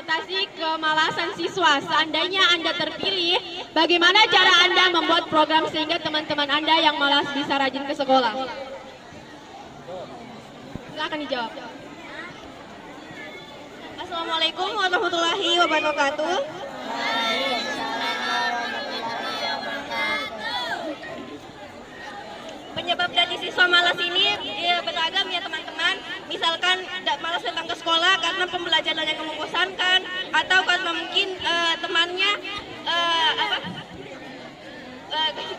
mengatasi kemalasan siswa. Seandainya Anda terpilih, bagaimana cara Anda membuat program sehingga teman-teman Anda yang malas bisa rajin ke sekolah? Silakan dijawab. Assalamualaikum warahmatullahi wabarakatuh. Penyebab dari siswa malas ini beragam ya teman-teman. Misalkan malas datang ke sekolah karena pembelajaran yang membosankan, atau karena mungkin temannya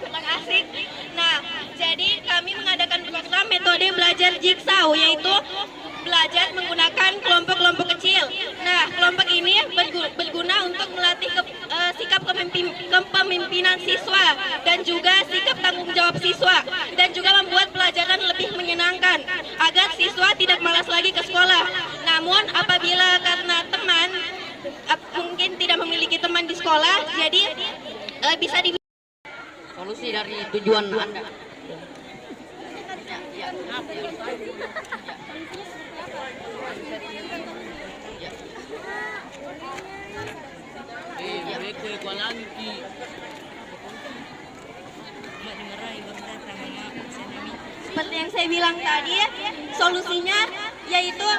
kurang asik. Nah, jadi kami mengadakan program metode belajar jigsaw, yaitu belajar menggunakan kelompok-kelompok kecil. Nah, kelompok ini berguna untuk melatih sikap kepemimpinan siswa dan juga sikap tanggung jawab siswa, dan juga membuat pelajaran lebih menyenangkan agar siswa tidak malas lagi ke sekolah. Namun apabila karena teman mungkin tidak memiliki teman di sekolah, jadi bisa di solusi dari tujuan Anda. Seperti yang saya bilang tadi, solusinya yaitu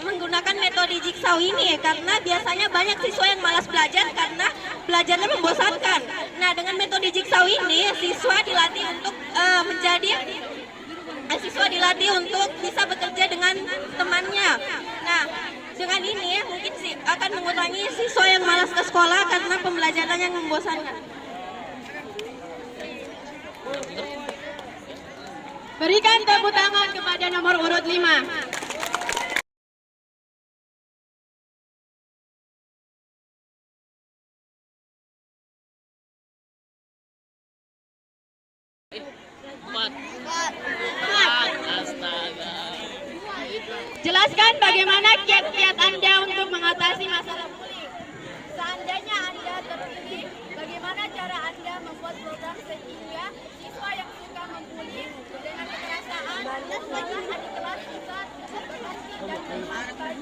menggunakan metode jigsaw ini, karena biasanya banyak siswa yang malas belajar karena belajarnya membosankan. Nah, dengan metode jigsaw ini siswa dilatih untuk bisa bekerja dengan temannya. Nah, dengan ini mungkin akan mengurangi siswa yang malas ke sekolah karena pembelajaran yang membosankan. Berikan tepuk tangan kepada nomor urut 5. Jelaskan bagaimana kiat-kiat Anda untuk mengatasi masalah bullying. Seandainya Anda terpilih, bagaimana cara Anda membuat program sehingga siswa yang suka membuli dengan kekerasan sekolah adik kelas bisa berhenti dan melakukan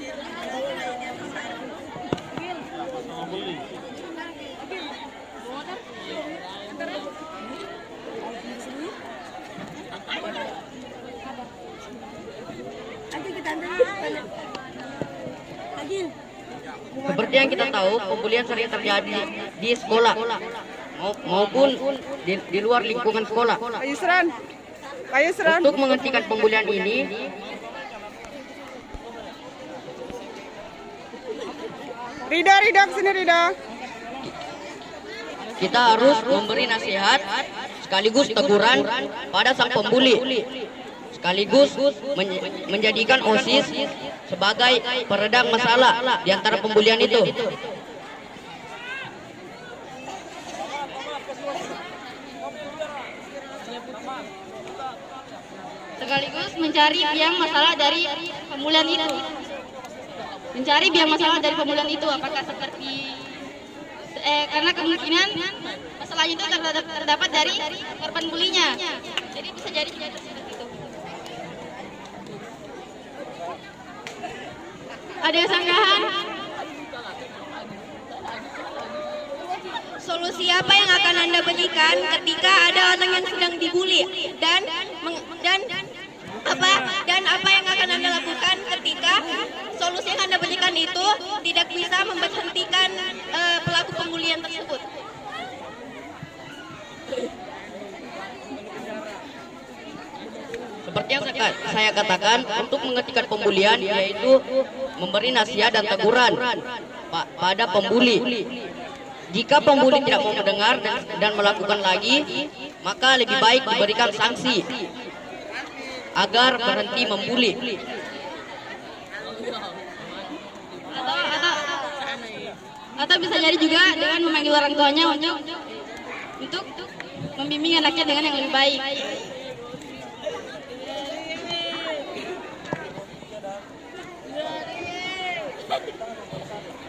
Seperti yang kita tahu, pembulian sering terjadi di sekolah maupun di luar lingkungan sekolah. Untuk menghentikan pembulian ini, Rida kesini Rida. kita harus memberi nasihat sekaligus teguran pada sang pembuli, sekaligus menjadikan OSIS sebagai peredam masalah di antara pembulian itu. sekaligus mencari biang masalah dari pembulian itu. Mencari biang masalah dari pembulian itu, apakah seperti karena kemungkinan masalahnya itu terdapat dari korban bulinya. Jadi bisa jadi seperti itu. Ada sanggahan? Solusi apa yang akan Anda berikan ketika ada orang yang sedang dibully, dan apa yang akan Anda lakukan ketika solusi yang Anda berikan itu tidak bisa memberhentikan pelaku pembulian tersebut? Seperti yang saya katakan, untuk menghentikan pembulian yaitu memberi nasihat dan teguran pada pembuli. Jika pembuli tidak mau mendengar dan melakukan lagi, maka lebih baik diberikan sanksi agar berhenti membuli. Atau bisa jadi juga dengan memanggil orang tuanya untuk membimbing anaknya dengan yang lebih baik.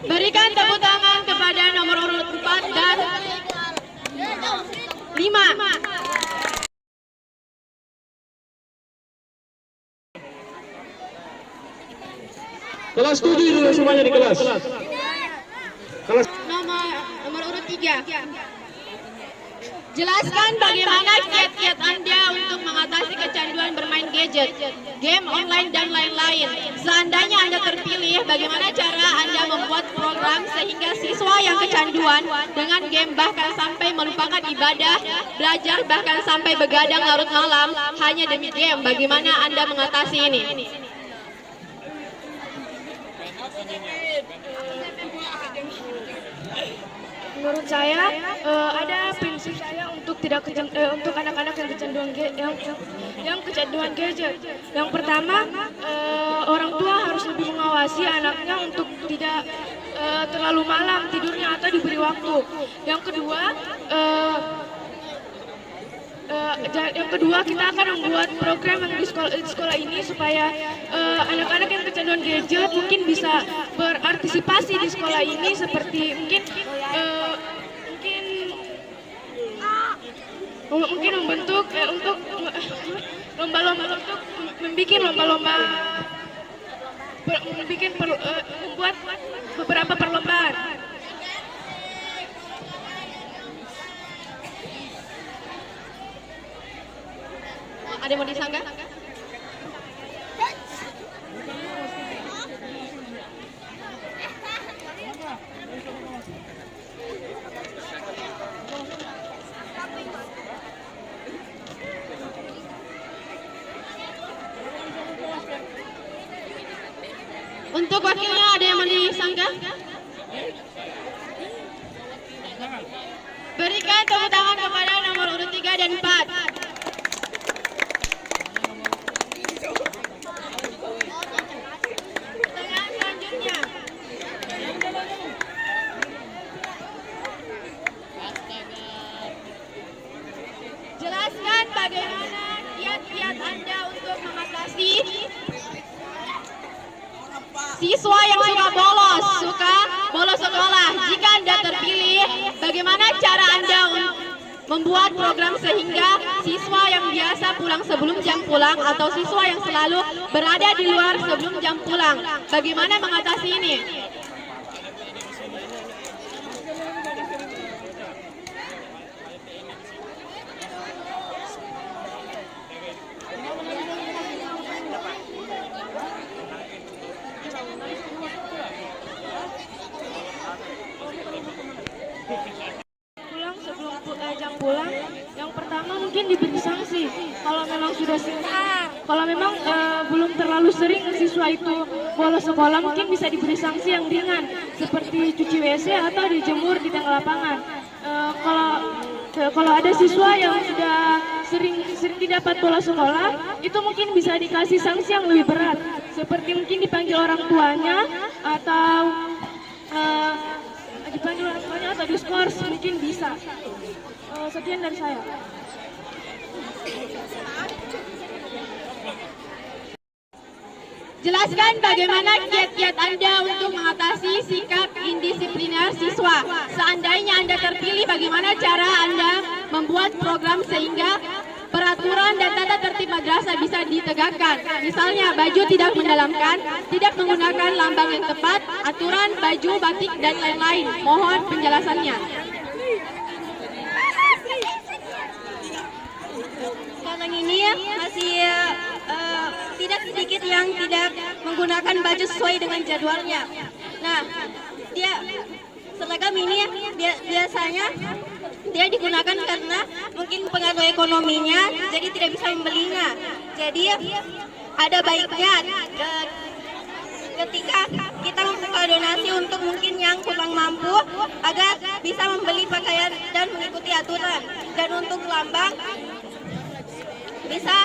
Berikan tepuk tangan kepada nomor urut 4 dan 5. Kelas 7 dulu semuanya di kelas. Nomor urut 3. Jelaskan bagaimana kiat-kiat Anda untuk mengatasi kecanduan bermain gadget, game online, dan lain-lain. Seandainya Anda terpilih, bagaimana cara Anda membuat program sehingga siswa yang kecanduan dengan game bahkan sampai melupakan ibadah, belajar, bahkan sampai begadang larut malam hanya demi game. Bagaimana Anda mengatasi ini? Menurut saya ada prinsip saya untuk untuk anak-anak yang kecanduan gadget. Yang pertama, orang tua harus lebih mengawasi anaknya untuk tidak terlalu malam tidurnya atau diberi waktu. Yang kedua kita akan membuat program yang di sekolah ini supaya anak-anak yang kecanduan gadget mungkin bisa berpartisipasi di sekolah ini, seperti mungkin membentuk untuk lomba-lomba, untuk membuat beberapa perlombaan. Ada yang mau disanggah? Untuk wakilnya ada yang mau disanggah? Berikan tepuk tangan kepada nomor urut 3 dan 4. Pertanyaan selanjutnya. Jelaskan bagaimana kiat-kiat Anda untuk mengatasi siswa yang suka bolos sekolah. Jika Anda terpilih, bagaimana cara Anda membuat program sehingga siswa yang biasa pulang sebelum jam pulang atau siswa yang selalu berada di luar sebelum jam pulang, bagaimana mengatasi ini? Pulang sebelum jam pulang, yang pertama mungkin diberi sanksi. Kalau memang sudah kalau memang belum terlalu sering siswa itu bolos sekolah, mungkin bisa diberi sanksi yang ringan seperti cuci WC atau dijemur di tengah lapangan. Kalau ada siswa yang sudah sering tidak dapat bolos sekolah, itu mungkin bisa dikasih sanksi yang lebih berat, seperti mungkin dipanggil orang tuanya atau dipanggil orang tuanya atau diskors, mungkin bisa. Sekian dari saya. Jelaskan bagaimana kiat-kiat Anda untuk mengatasi sikap indisipliner siswa. Seandainya Anda terpilih, bagaimana cara Anda membuat program sehingga peraturan dan tata tertib madrasah bisa ditegakkan. Misalnya, baju tidak mendalamkan, tidak menggunakan lambang yang tepat, aturan baju batik, dan lain-lain. Mohon penjelasannya. Sekarang ini masih tidak sedikit yang tidak menggunakan baju sesuai dengan jadwalnya. Nah, seragam ini biasanya dia digunakan karena mungkin pengaruh ekonominya, jadi tidak bisa membelinya. Jadi ada baiknya ketika kita membuka donasi untuk mungkin yang kurang mampu agar bisa membeli pakaian dan mengikuti aturan. Dan untuk lambang bisa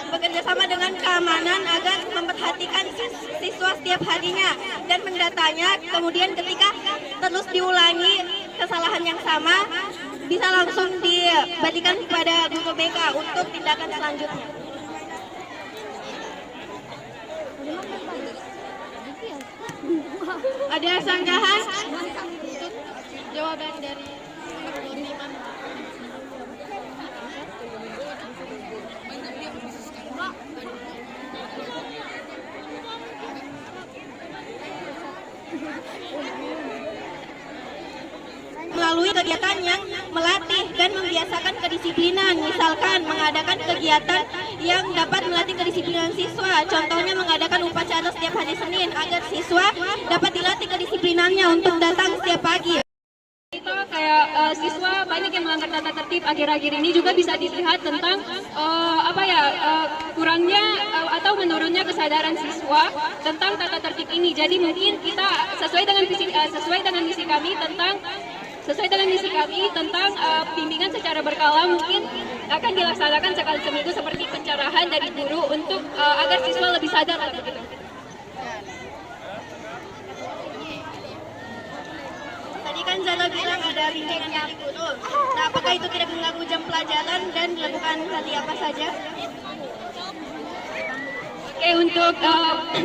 bekerja sama dengan keamanan agar memperhatikan siswa setiap harinya dan mendatanya. Kemudian ketika terus diulangi kesalahan yang sama, bisa langsung dibalikan kepada guru BK untuk tindakan selanjutnya. Ada sanggahan untuk jawaban dari Imam? kegiatan yang melatih dan membiasakan kedisiplinan. Misalkan mengadakan kegiatan yang dapat melatih kedisiplinan siswa. Contohnya mengadakan upacara setiap hari Senin agar siswa dapat dilatih kedisiplinannya untuk datang setiap pagi. Kita kayak siswa banyak yang melanggar tata tertib akhir-akhir ini juga bisa dilihat tentang kurangnya atau menurunnya kesadaran siswa tentang tata tertib ini. Jadi mungkin kita sesuai dengan misi kami tentang bimbingan secara berkala mungkin akan dilaksanakan sekali seminggu seperti pencerahan dari guru untuk agar siswa lebih sadar lah begitu. Tadi kan Zana bilang ada bimbingan dari guru. Nah, apakah itu tidak mengganggu jam pelajaran dan dilakukan hal apa saja? Oke,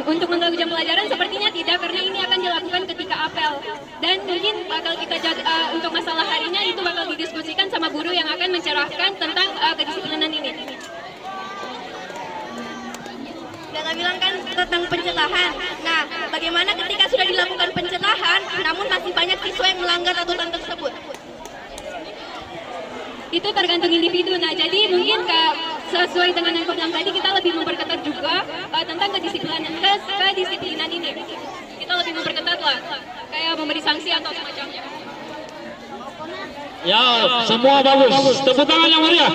untuk mengganggu jam pelajaran sepertinya tidak, karena ini akan dilakukan ketika apel. Dan mungkin bakal kita untuk masalah harinya itu bakal didiskusikan sama guru yang akan mencerahkan tentang kedisiplinan ini. Data bilang kan tentang pencerahan. Nah, bagaimana ketika sudah dilakukan pencerahan, namun masih banyak siswa yang melanggar aturan tersebut? Itu tergantung individu. Nah, jadi mungkin sesuai dengan yang aku bilang tadi, kita lebih memperketat juga tentang kedisiplinan ini. Kita lebih memperketat lah, kayak memberi sanksi atau semacamnya. Ya, semua bagus. Tepuk tangan yang meriah.